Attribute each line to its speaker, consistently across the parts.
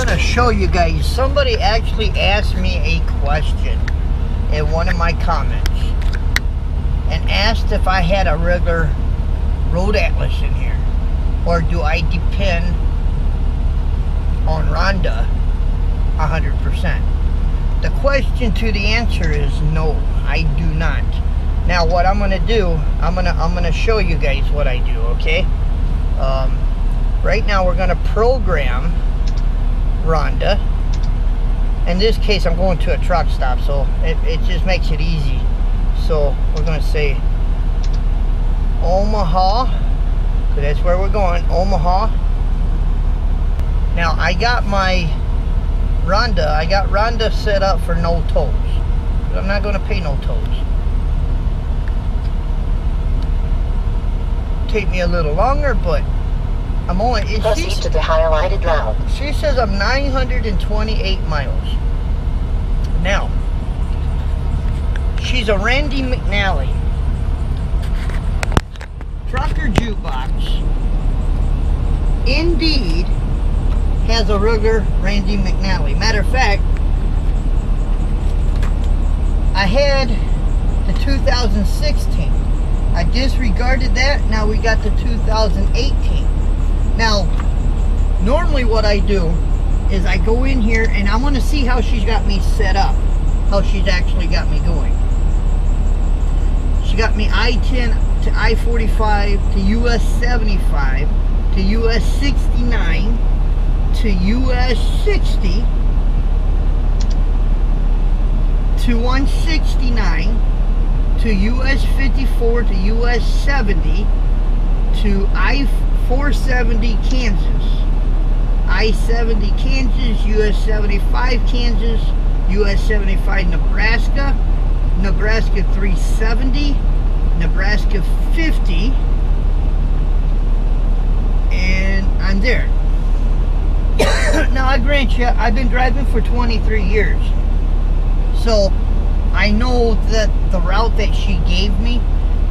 Speaker 1: gonna show you guys. Somebody actually asked me a question in one of my comments and asked if I had a regular road atlas in here, or do I depend on Rhonda 100%? The question to the answer is no, I do not. Now what I'm gonna do, I'm gonna show you guys what I do, okay? Right now we're gonna program Rhonda. In this case I'm going to a truck stop, so it just makes it easy. So we're gonna say Omaha, so that's where we're going, Omaha. Now I got Rhonda set up for no tolls. I'm not gonna pay no tolls. Take me a little longer, but I'm only,
Speaker 2: proceed to the highlighted route.
Speaker 1: She says I'm 928 miles. Now, she's a Randy McNally. Trucker Jukebox indeed has a regular Randy McNally. Matter of fact, I had the 2016. I disregarded that. Now we got the 2018. Now, normally what I do is I go in here and I want to see how she's got me set up, how she's actually got me going. She got me I-10 to I-45 to US 75 to US 69 to US 60 to 169 to US 54 to US 70 to I-470 Kansas, I-70 Kansas, US 75 Kansas, US 75 Nebraska, Nebraska 370, Nebraska 50, and I'm there. Now I grant you, I've been driving for 23 years, so I know that the route that she gave me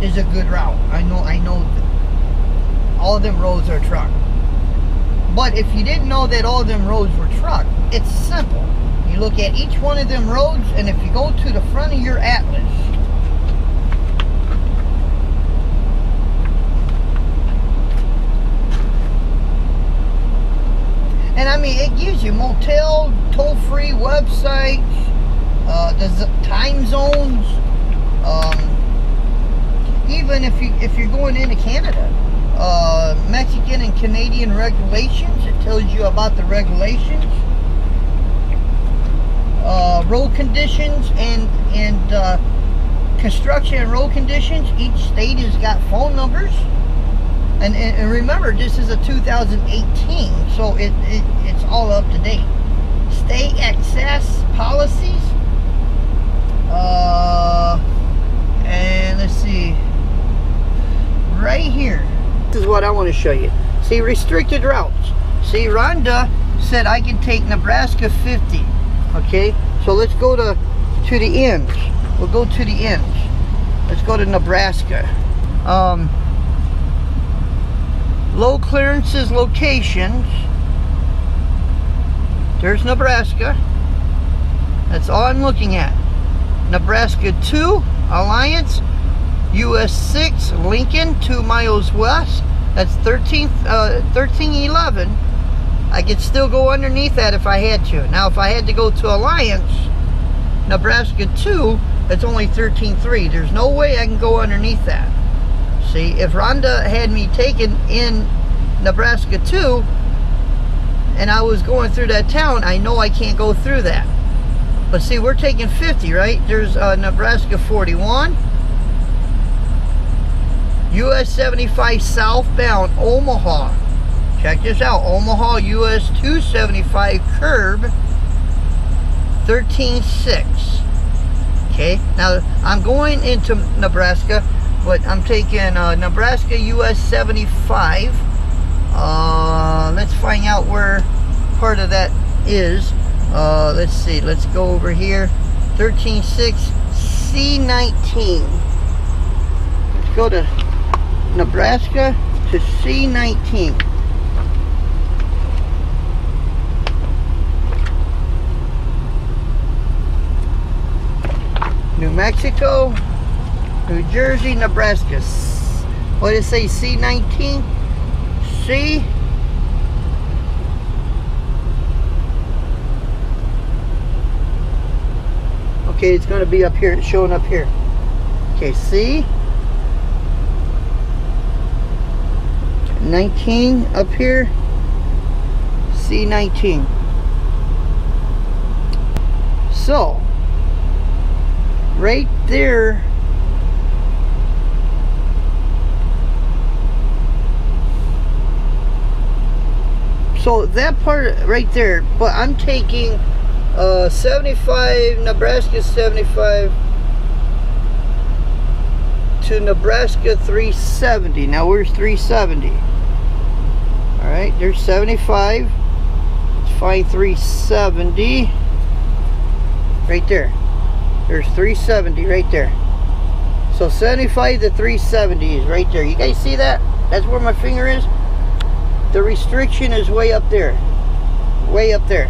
Speaker 1: is a good route. I know that all of them roads are truck. But if you didn't know that all of them roads were truck, it's simple. You look at each one of them roads, and if you go to the front of your atlas, and I mean, it gives you motel, toll-free websites, the time zones, even if you're going into Canada, Mexican and Canadian regulations. It tells you about the regulations, road conditions, and construction and road conditions. Each state has got phone numbers, and remember, this is a 2018, so it's all up to date. State access policies, and let's see, right here, this is what I want to show you. See, restricted routes. See, Rhonda said I can take Nebraska 50. Okay, so let's go to the ends. We'll go to the ends. Let's go to Nebraska. Low clearances locations. There's Nebraska. That's all I'm looking at. Nebraska 2, Alliance, US 6, Lincoln, 2 miles west. That's 1311. I could still go underneath that if I had to. Now, if I had to go to Alliance, Nebraska 2, it's only 13.3. There's no way I can go underneath that. See, if Rhonda had me taken in Nebraska 2, and I was going through that town, I know I can't go through that. But see, we're taking 50, right? There's Nebraska 41, US 75 southbound, Omaha. Check this out, Omaha US 275 curb, 13.6. Okay, now I'm going into Nebraska, but I'm taking Nebraska US 75. Let's find out where part of that is. Let's see, let's go over here. 13.6 C19. Let's go to Nebraska to C19. New Mexico, New Jersey, Nebraska. What did it say? C19? C? Okay, it's going to be up here. It's showing up here. Okay, C. 19 up here. C19. So, right there, so that part right there, but I'm taking 75, Nebraska 75 to Nebraska 370. Now where's 370? Alright, there's 75. Let's find 370. Right there. There's 370 right there. So 75 to 370 is right there. You guys see that? That's where my finger is. The restriction is way up there. Way up there.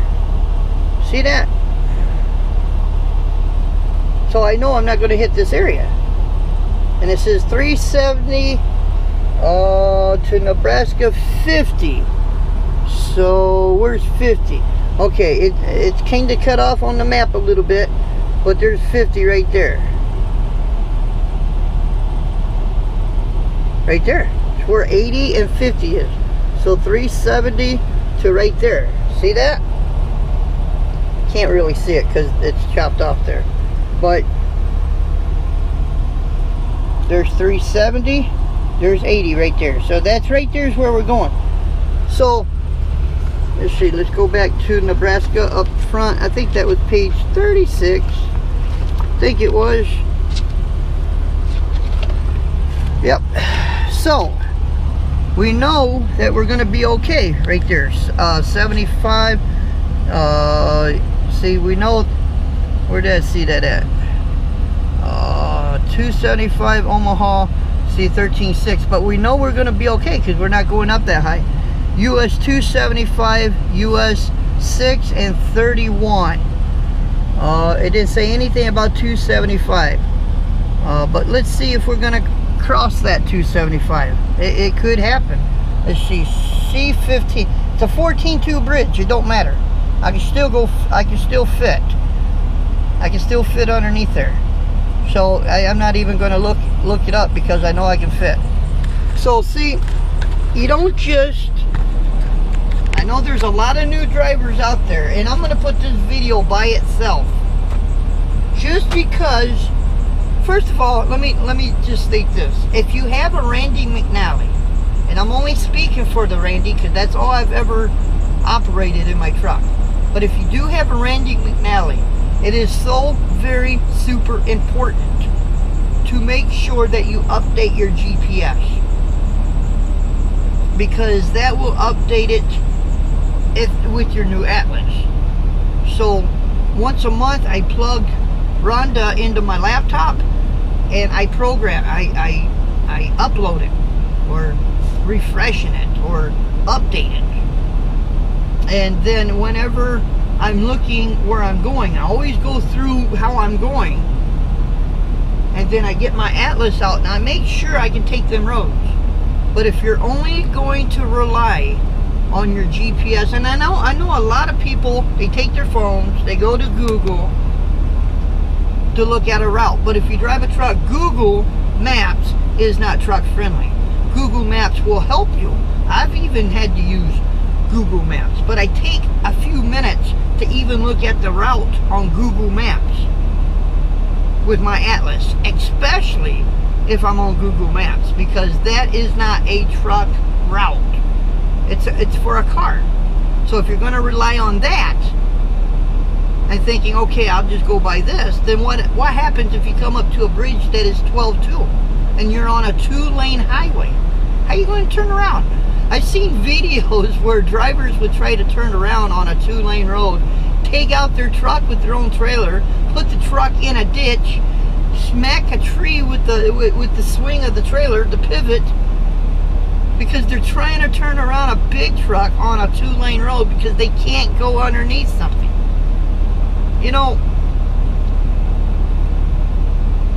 Speaker 1: See that? So I know I'm not going to hit this area. And it says 370 to Nebraska 50. So where's 50? Okay, it's kind of cut off on the map a little bit, but there's 50 right there. Right there. It's where 80 and 50 is. So 370 to right there. See that? Can't really see it because it's chopped off there. But there's 370, there's 80 right there. So that's right there is where we're going. So let's see, let's go back to Nebraska up front. I think that was page 36. I think it was. Yep. So we know that we're going to be okay right there. 75. See, we know. Where did I see that at? 275 Omaha. See, 13.6. But we know we're going to be okay because we're not going up that high. US 275, US 6 and 31. It didn't say anything about 275. But let's see if we're going to cross that 275. It could happen. Let's see. C15. It's a 14.2 bridge. It don't matter. I can still go. I can still fit. I can still fit underneath there. So I'm not even going to look it up because I know I can fit. So see, you don't just. I know there's a lot of new drivers out there, and I'm going to put this video by itself. Just because, first of all, let me just state this. If you have a Randy McNally, and I'm only speaking for the Randy because that's all I've ever operated in my truck. But if you do have a Randy McNally, it is so very super important to make sure that you update your GPS, because that will update it with your new Atlas. So once a month I plug Rhonda into my laptop and I program, I upload it, or refreshing it, or update it. And then whenever I'm looking where I'm going, I always go through how I'm going, and then I get my Atlas out and I make sure I can take them roads. But if you're only going to rely on your GPS, and I know a lot of people, they take their phones, they go to Google to look at a route. But if you drive a truck, Google Maps is not truck friendly. Google Maps will help you. I've even had to use Google Maps, but I take a few minutes to even look at the route on Google Maps with my Atlas, especially if I'm on Google Maps, because that is not a truck route. It's for a car. So if you're going to rely on that and thinking, okay, I'll just go by this, then what happens if you come up to a bridge that is 12.2 and you're on a 2-lane highway? How are you going to turn around? I've seen videos where drivers would try to turn around on a 2-lane road, take out their truck with their own trailer, put the truck in a ditch, smack a tree with the swing of the trailer, the pivot, because they're trying to turn around a big truck on a 2-lane road because they can't go underneath something. You know,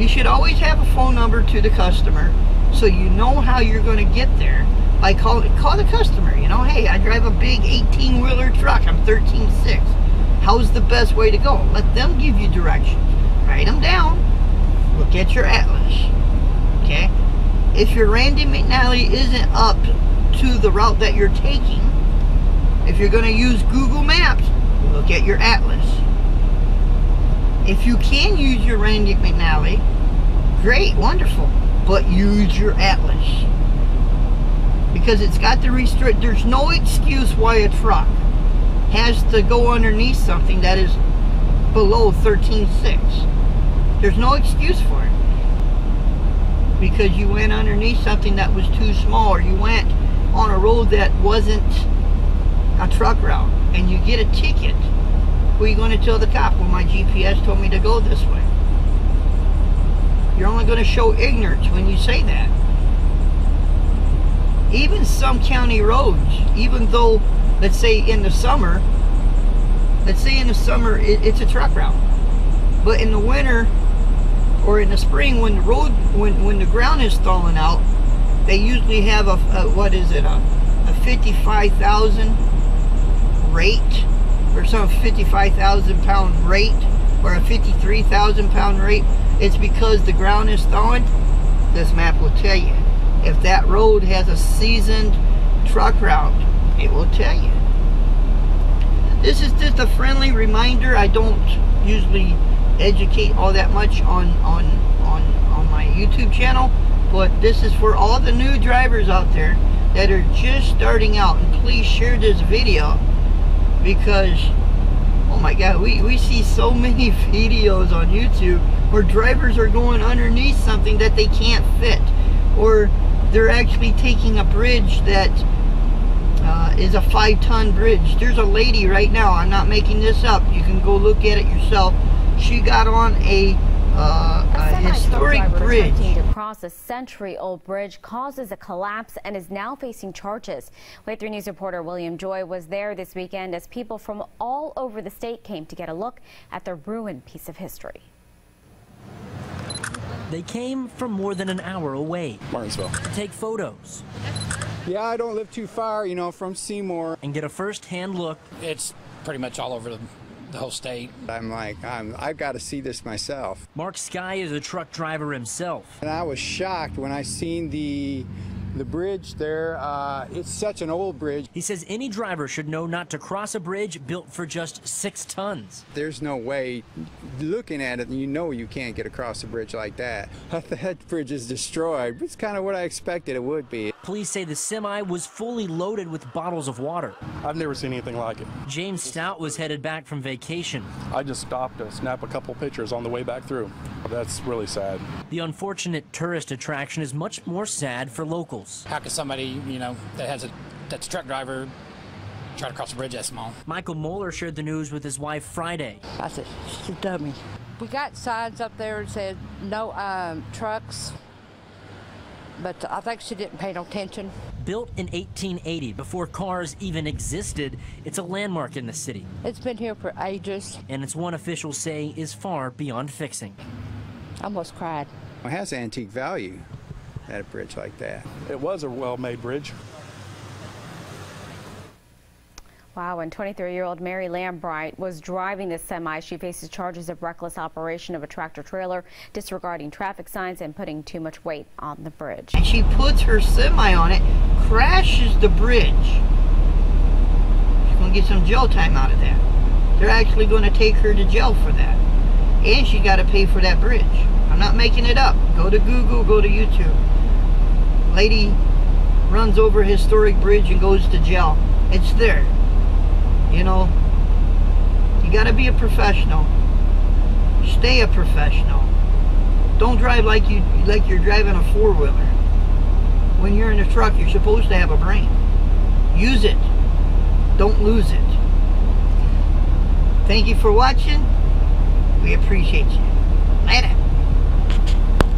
Speaker 1: You should always have a phone number to the customer so you know how you're going to get there. By call the customer, you know, hey, I drive a big 18-wheeler truck, I'm 13.6. How's the best way to go? Let them give you directions. Write them down. Look at your atlas. Okay? If your Randy McNally isn't up to the route that you're taking, if you're going to use Google Maps, look at your atlas. If you can use your Randy McNally, great, wonderful, but use your atlas. Because it's got to restrict, there's no excuse why a truck has to go underneath something that is below 13.6. There's no excuse for it. Because you went underneath something that was too small, or you went on a road that wasn't a truck route, and you get a ticket. Who are you going to tell the cop? Well, my GPS told me to go this way. You're only going to show ignorance when you say that. Even some county roads, even though, let's say in the summer, it's a truck route. But in the winter or in the spring, when the road, when the ground is thawing out, they usually have a 55,000 rate, or some 55,000 pound rate, or a 53,000 pound rate. It's because the ground is thawing. This map will tell you. If that road has a seasoned truck route, it will tell you. This is just a friendly reminder. I don't usually educate all that much on my YouTube channel, but this is for all the new drivers out there that are just starting out. And please share this video, because oh my god, we see so many videos on YouTube where drivers are going underneath something that they can't fit, or they're actually taking a bridge that is a 5-ton bridge. There's a lady right now, I'm not making this up, you can go look at it yourself. She got on a historic bridge.
Speaker 3: Attempting to cross a century-old bridge causes a collapse and is now facing charges. Wait 3 News reporter William Joy was there this weekend as people from all over the state came to get a look at the ruined piece of history.
Speaker 4: They came from more than an hour away. Martinsville. To take photos.
Speaker 5: Yeah, I don't live too far, you know, from Seymour.
Speaker 4: And get a first-hand look.
Speaker 6: It's pretty much all over the whole state.
Speaker 5: I'm like, I've got to see this myself.
Speaker 4: Mark Skye is a truck driver himself.
Speaker 5: And I was shocked when I seen the bridge there. It's such an old bridge.
Speaker 4: He says any driver should know not to cross a bridge built for just 6 tons.
Speaker 5: There's no way, looking at it, you know you can't get across a bridge like that. That bridge is destroyed. It's kind of what I expected it would be.
Speaker 4: Police say the semi was fully loaded with bottles of water.
Speaker 7: I've never seen anything like it.
Speaker 4: James Stout was headed back from vacation.
Speaker 7: I just stopped to snap a couple pictures on the way back through. That's really sad.
Speaker 4: The unfortunate tourist attraction is much more sad for locals.
Speaker 6: How could somebody, you know, that's a truck driver try to cross a bridge that small?
Speaker 4: Michael Moeller shared the news with his wife Friday.
Speaker 8: I said, she's a dummy. We got signs up there that said no trucks, but I think she didn't pay no attention.
Speaker 4: Built in 1880, before cars even existed, it's a landmark in the city.
Speaker 8: It's been here for ages.
Speaker 4: And it's one officials say is far beyond fixing.
Speaker 8: I almost cried.
Speaker 5: It has antique value at a bridge like that.
Speaker 7: It was a well-made bridge.
Speaker 3: Wow, and 23-year-old Mary Lambright was driving this semi. She faces charges of reckless operation of a tractor-trailer, disregarding traffic signs, and putting too much weight on the bridge.
Speaker 1: And she puts her semi on it, crashes the bridge. She's going to get some jail time out of that. They're actually going to take her to jail for that. And she got to pay for that bridge. I'm not making it up. Go to Google, go to YouTube. Lady runs over a historic bridge and goes to jail. It's there. You know, you got to be a professional. Stay a professional. Don't drive like you're driving a four-wheeler. When you're in a truck, you're supposed to have a brain. Use it. Don't lose it. Thank you for watching. We appreciate you.